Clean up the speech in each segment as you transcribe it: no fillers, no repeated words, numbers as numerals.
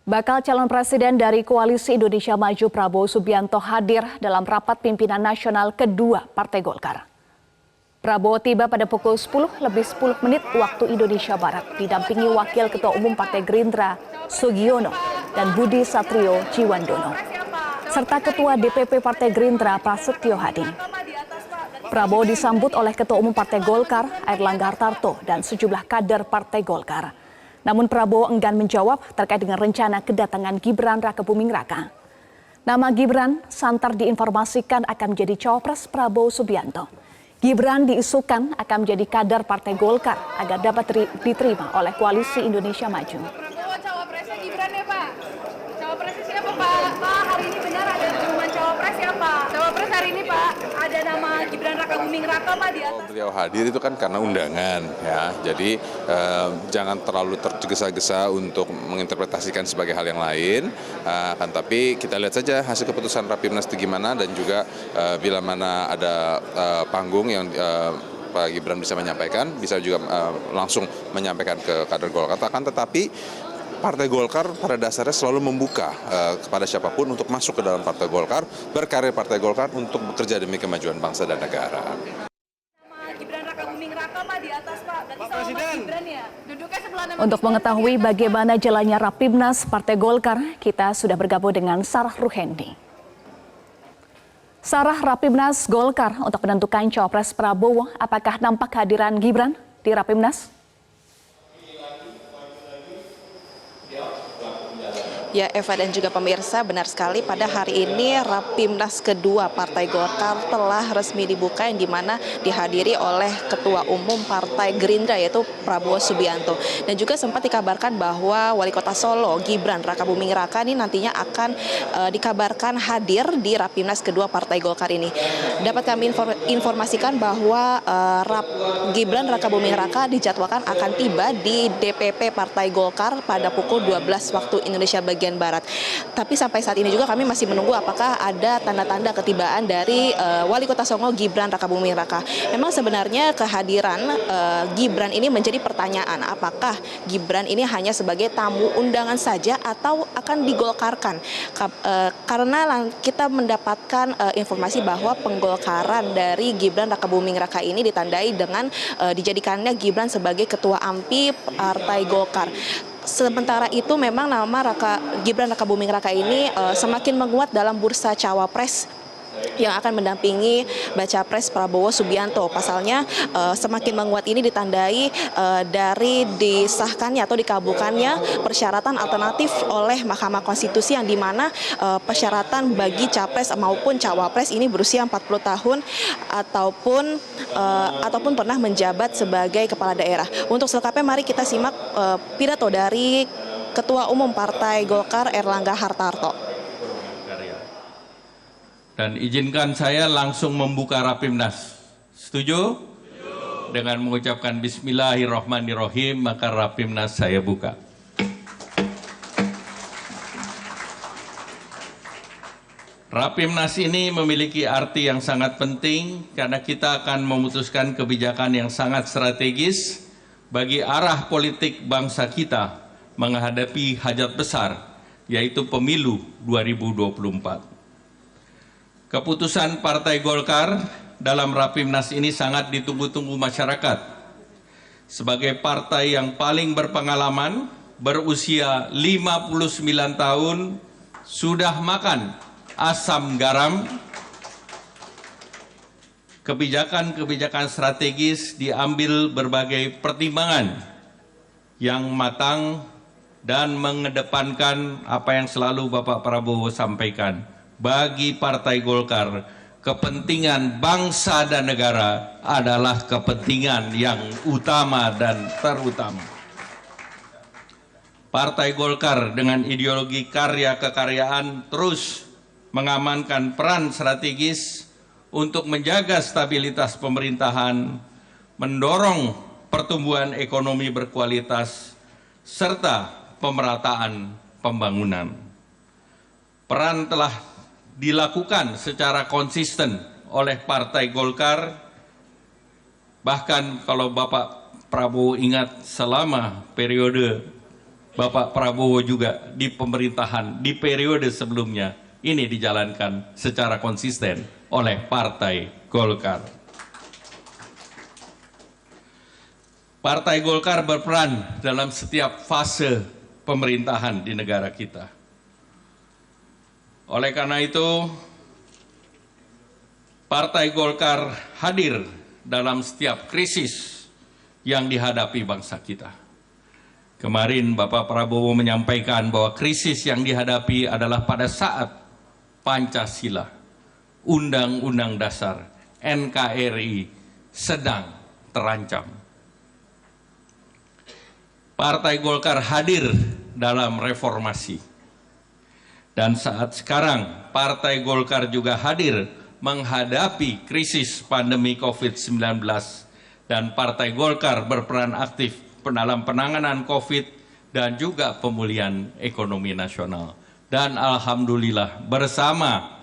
Bakal calon presiden dari Koalisi Indonesia Maju Prabowo Subianto hadir dalam rapat pimpinan nasional kedua Partai Golkar. Prabowo tiba pada pukul 10 lebih 10 menit waktu Indonesia Barat, didampingi Wakil Ketua Umum Partai Gerindra Sugiono dan Budi Satrio Jiwandono, serta Ketua DPP Partai Gerindra Prasetyo Hadi. Prabowo disambut oleh Ketua Umum Partai Golkar Airlangga Hartarto dan sejumlah kader Partai Golkar. Namun Prabowo enggan menjawab terkait dengan rencana kedatangan Gibran Rakebuming Raka. Nama Gibran santer diinformasikan akan menjadi cawapres Prabowo Subianto. Gibran diisukan akan menjadi kader Partai Golkar agar dapat diterima oleh Koalisi Indonesia Maju. Cawapresnya Gibran ya Pak? Cawapresnya siapa Pak? Pak, hari ini benar ada pengumuman cawapres ya Pak? Cawapres hari ini Pak, ada nama Gibran Rakebuming Raka Pak di atas. Beliau hadir itu kan karena undangan ya, jadi jangan terlalu tergesa-gesa untuk menginterpretasikan sebagai hal yang lain, kan tapi kita lihat saja hasil keputusan Rapimnas itu gimana dan juga bila mana ada panggung yang Pak Gibran bisa menyampaikan, bisa juga langsung menyampaikan ke kader Golkar. Tetapi Partai Golkar pada dasarnya selalu membuka kepada siapapun untuk masuk ke dalam Partai Golkar, berkarir Partai Golkar untuk bekerja demi kemajuan bangsa dan negara. Gibran Rakebuming Raka Pak di atas Pak, berarti sama Gibran ya? Duduknya sebelah nama. Untuk mengetahui bagaimana jalannya Rapimnas Partai Golkar, kita sudah bergabung dengan Sarah Ruhendi. Sarah, Rapimnas Golkar untuk menentukan cawapres Prabowo, apakah nampak kehadiran Gibran di Rapimnas? Ya, Eva dan juga pemirsa, benar sekali pada hari ini Rapimnas kedua Partai Golkar telah resmi dibuka, yang dimana dihadiri oleh Ketua Umum Partai Gerindra yaitu Prabowo Subianto. Dan juga sempat dikabarkan bahwa Wali Kota Solo Gibran Rakebuming Raka ini nantinya akan dikabarkan hadir di Rapimnas kedua Partai Golkar ini. Dapat kami informasikan bahwa Gibran Rakebuming Raka dijadwalkan akan tiba di DPP Partai Golkar pada pukul 12 waktu Indonesia bagian Barat. Tapi sampai saat ini juga kami masih menunggu apakah ada tanda-tanda ketibaan dari Wali Kota Solo Gibran Rakebuming Raka. Memang sebenarnya kehadiran Gibran ini menjadi pertanyaan, apakah Gibran ini hanya sebagai tamu undangan saja atau akan digolkarkan? Karena kita mendapatkan informasi bahwa penggolkaran dari Gibran Rakebuming Raka ini ditandai dengan dijadikannya Gibran sebagai Ketua AMPI Partai Golkar. Sementara itu memang nama Gibran Rakebuming Raka ini semakin menguat dalam bursa cawapres yang akan mendampingi baca pres Prabowo Subianto. Pasalnya semakin menguat ini ditandai dari disahkannya atau dikabulkannya persyaratan alternatif oleh Mahkamah Konstitusi, yang dimana persyaratan bagi capres maupun cawapres ini berusia 40 tahun ataupun pernah menjabat sebagai kepala daerah. Untuk selengkapnya mari kita simak pidato dari Ketua Umum Partai Golkar Airlangga Hartarto. Dan izinkan saya langsung membuka Rapimnas. Setuju? Dengan mengucapkan Bismillahirrahmanirrahim, maka Rapimnas saya buka. Rapimnas ini memiliki arti yang sangat penting karena kita akan memutuskan kebijakan yang sangat strategis bagi arah politik bangsa kita menghadapi hajat besar, yaitu pemilu 2024. Keputusan Partai Golkar dalam Rapimnas ini sangat ditunggu-tunggu masyarakat. Sebagai partai yang paling berpengalaman, berusia 59 tahun, sudah makan asam garam, kebijakan-kebijakan strategis diambil berbagai pertimbangan yang matang dan mengedepankan apa yang selalu Bapak Prabowo sampaikan. Bagi Partai Golkar, kepentingan bangsa dan negara adalah kepentingan yang utama dan terutama. Partai Golkar dengan ideologi karya kekaryaan terus mengamankan peran strategis untuk menjaga stabilitas pemerintahan, mendorong pertumbuhan ekonomi berkualitas, serta pemerataan pembangunan. Peran telah dilakukan secara konsisten oleh Partai Golkar, bahkan kalau Bapak Prabowo ingat selama periode Bapak Prabowo juga di pemerintahan di periode sebelumnya ini dijalankan secara konsisten oleh Partai Golkar. Partai Golkar berperan dalam setiap fase pemerintahan di negara kita. Oleh karena itu, Partai Golkar hadir dalam setiap krisis yang dihadapi bangsa kita. Kemarin Bapak Prabowo menyampaikan bahwa krisis yang dihadapi adalah pada saat Pancasila, Undang-Undang Dasar, NKRI sedang terancam. Partai Golkar hadir dalam reformasi. Dan saat sekarang Partai Golkar juga hadir menghadapi krisis pandemi COVID-19 dan Partai Golkar berperan aktif dalam penanganan COVID dan juga pemulihan ekonomi nasional. Dan alhamdulillah bersama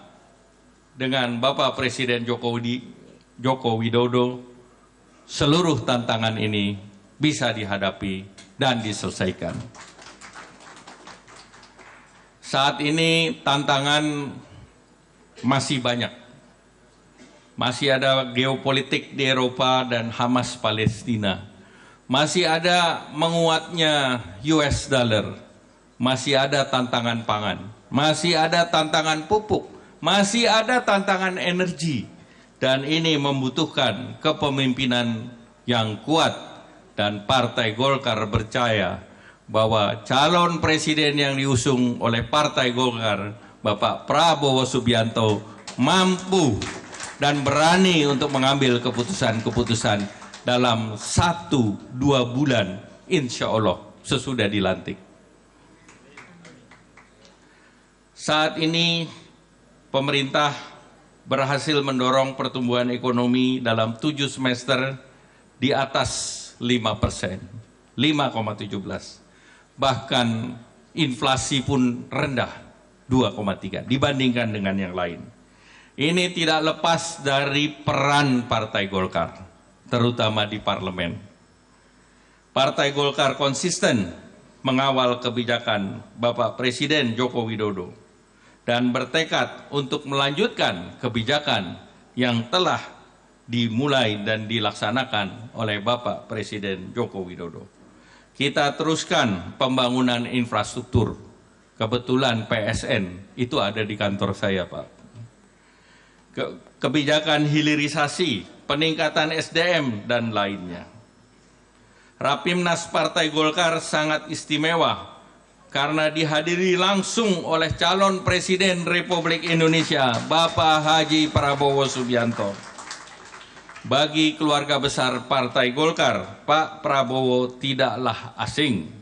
dengan Bapak Presiden Joko Widodo, seluruh tantangan ini bisa dihadapi dan diselesaikan. Saat ini tantangan masih banyak. Masih ada geopolitik di Eropa dan Hamas Palestina. Masih ada menguatnya US dollar. Masih ada tantangan pangan. Masih ada tantangan pupuk. Masih ada tantangan energi. Dan ini membutuhkan kepemimpinan yang kuat. Dan Partai Golkar percaya bahwa calon presiden yang diusung oleh Partai Golkar, Bapak Prabowo Subianto, mampu dan berani untuk mengambil keputusan-keputusan dalam 1-2 bulan, insya Allah sesudah dilantik. Saat ini pemerintah berhasil mendorong pertumbuhan ekonomi dalam 7 semester di atas 5%, 5,17. Bahkan inflasi pun rendah, 2,3 dibandingkan dengan yang lain. Ini tidak lepas dari peran Partai Golkar, terutama di parlemen. Partai Golkar konsisten mengawal kebijakan Bapak Presiden Joko Widodo dan bertekad untuk melanjutkan kebijakan yang telah dimulai dan dilaksanakan oleh Bapak Presiden Joko Widodo. Kita teruskan pembangunan infrastruktur. Kebetulan PSN itu ada di kantor saya, Pak. Kebijakan hilirisasi, peningkatan SDM, dan lainnya. Rapimnas Partai Golkar sangat istimewa karena dihadiri langsung oleh calon Presiden Republik Indonesia, Bapak Haji Prabowo Subianto. Bagi keluarga besar Partai Golkar, Pak Prabowo tidaklah asing.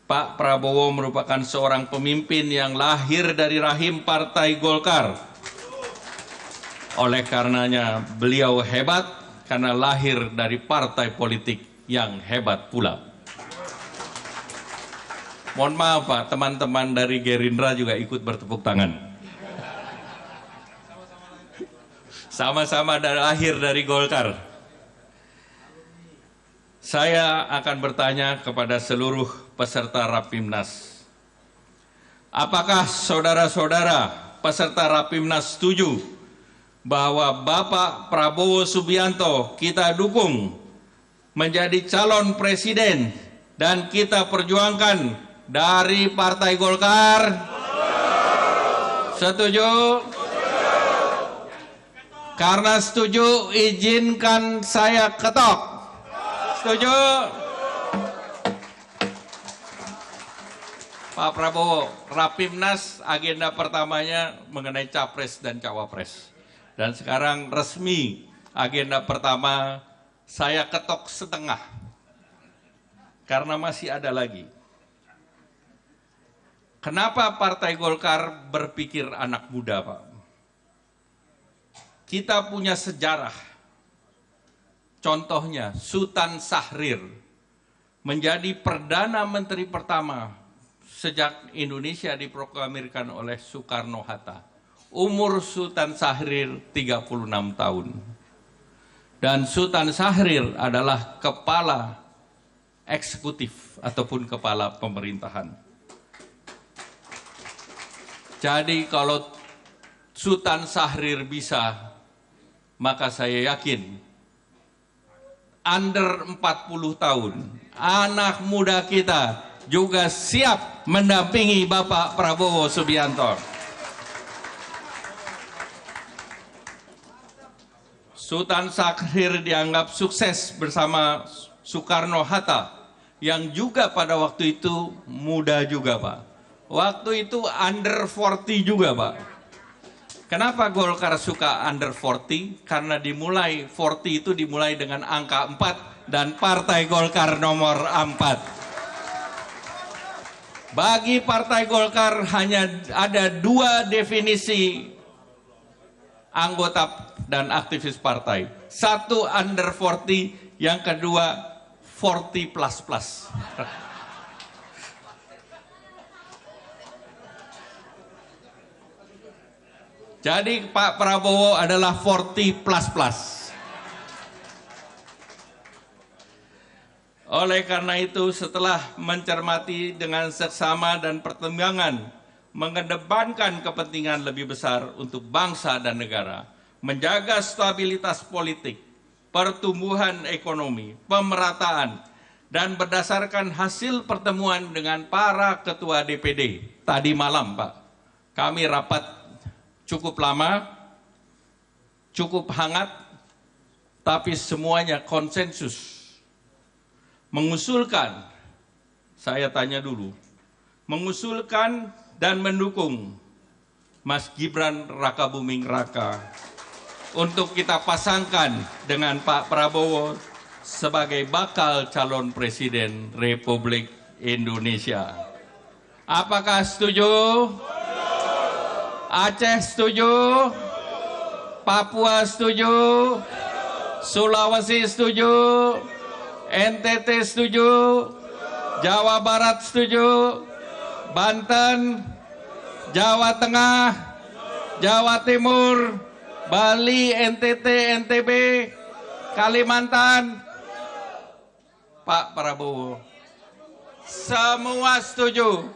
Pak Prabowo merupakan seorang pemimpin yang lahir dari rahim Partai Golkar. Oleh karenanya beliau hebat karena lahir dari partai politik yang hebat pula. Mohon maaf Pak, teman-teman dari Gerindra juga ikut bertepuk tangan. Sama-sama lahir dari Golkar. Saya akan bertanya kepada seluruh peserta Rapimnas. Apakah saudara-saudara peserta Rapimnas setuju bahwa Bapak Prabowo Subianto kita dukung menjadi calon presiden dan kita perjuangkan dari Partai Golkar? Setuju? Karena setuju, izinkan saya ketok. Setuju? Pak Prabowo, Rapimnas agenda pertamanya mengenai Capres dan Cawapres. Dan sekarang resmi agenda pertama saya ketok setengah. Karena masih ada lagi. Kenapa Partai Golkar berpikir anak muda, Pak? Kita punya sejarah. Contohnya, Sultan Syahrir menjadi Perdana Menteri pertama sejak Indonesia diproklamirkan oleh Soekarno-Hatta. Umur Sultan Syahrir 36 tahun. Dan Sultan Syahrir adalah kepala eksekutif ataupun kepala pemerintahan. Jadi kalau Sultan Syahrir bisa, maka saya yakin under 40 tahun, anak muda kita juga siap mendampingi Bapak Prabowo Subianto. Sultan Syahrir dianggap sukses bersama Soekarno-Hatta, yang juga pada waktu itu muda juga, Pak. Waktu itu under 40 juga, Pak. Kenapa Golkar suka under 40? Karena 40 itu dimulai dengan angka 4 dan Partai Golkar nomor 4. Bagi Partai Golkar hanya ada 2 definisi anggota dan aktivis partai. Satu under 40, yang kedua 40++. Jadi Pak Prabowo adalah 40++. Oleh karena itu, setelah mencermati dengan seksama dan pertimbangan, mengedepankan kepentingan lebih besar untuk bangsa dan negara, menjaga stabilitas politik, pertumbuhan ekonomi, pemerataan, dan berdasarkan hasil pertemuan dengan para ketua DPD tadi malam, Pak, kami rapat cukup lama, cukup hangat, tapi semuanya konsensus mengusulkan, saya tanya dulu, mengusulkan dan mendukung Mas Gibran Rakabuming Raka untuk kita pasangkan dengan Pak Prabowo sebagai bakal calon presiden Republik Indonesia. Apakah setuju? Aceh setuju? Papua setuju? Sulawesi setuju? NTT setuju? Jawa Barat setuju? Banten? Jawa Tengah? Jawa Timur? Bali, NTT, NTB? Kalimantan? Pak Prabowo, semua setuju.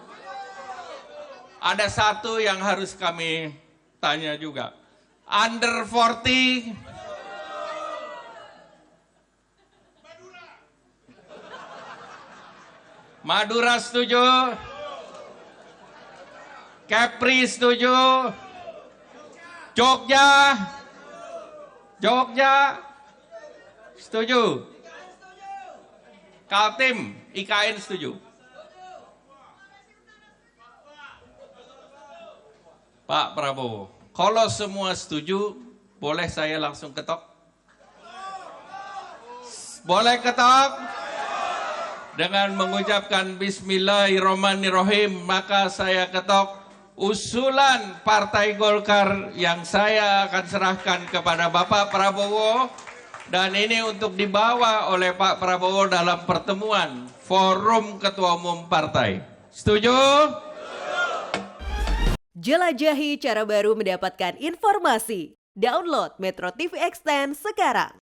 Ada satu yang harus kami tanya juga. Under 40, Madura setuju, Kepri setuju, Jogja setuju, Kaltim, IKN setuju. Pak Prabowo, kalau semua setuju, boleh saya langsung ketok? Boleh ketok? Dengan mengucapkan Bismillahirrahmanirrahim, maka saya ketok usulan Partai Golkar yang saya akan serahkan kepada Bapak Prabowo, dan ini untuk dibawa oleh Pak Prabowo dalam pertemuan forum ketua umum partai. Setuju? Jelajahi cara baru mendapatkan informasi. Download Metro TV Extend sekarang.